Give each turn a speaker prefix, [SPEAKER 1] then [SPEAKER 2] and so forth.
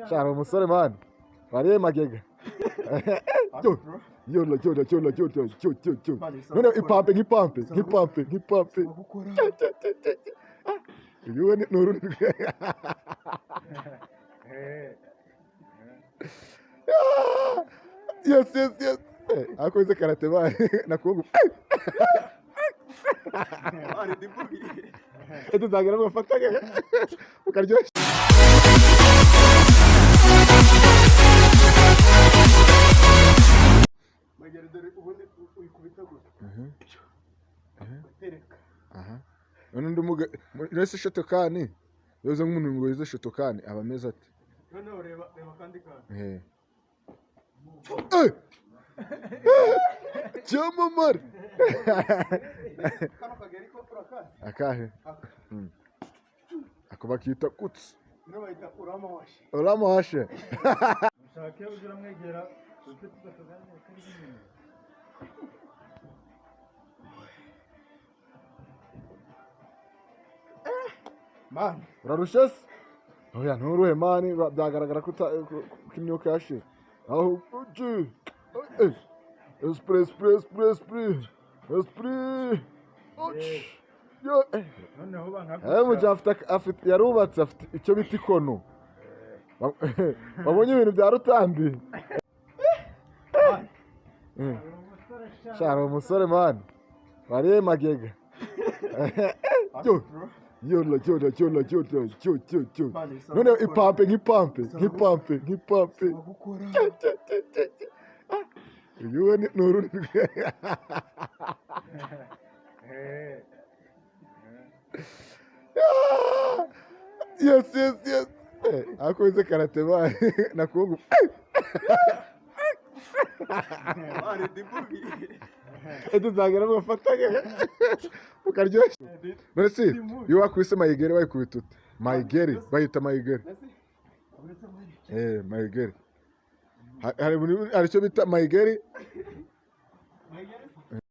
[SPEAKER 1] Shara umusore man. Wariye magega. Yo. None ipampe. Uyu ni nuru. Yes. Akoze karate bari nakugo. Ari dibugi. Eto zagira mufataga. Ukaryoshye. Magere dore ubundi uyikubita gusa. Tereka. None ndumuga nese shotokani. Yoze nk'umuntu ngo yize shotokani abameza ati. None reba kandi kandi. Chamamar. Kano kageri ko turakazi. Akahe. Ako bakita kutsi. No bayita uramawashe. Mushake ugira mwegera ufite tugatogana kari nyine. Man, urarushe se? Oya nturuhe mani byagaragara ko imyuka yashize. Aho uji. Esprit. Yo. Noneho banka. Mujafite yarubatse afite icyo biti kono. Babonye ibintu bya Rutambi. Shara umusore man. Wariye magega. Yo. None ipampe. Uyu ni nuru. Yes. Akoze karate bari nakugo. Ari dibugi. Eto zagira mufataga. Ukaryoshye. Merci. Yo wakwise mayigere bayikubitute. Mayigere bayita mayigere. Mayigere. Hari cyo bita mayigere. Mayigere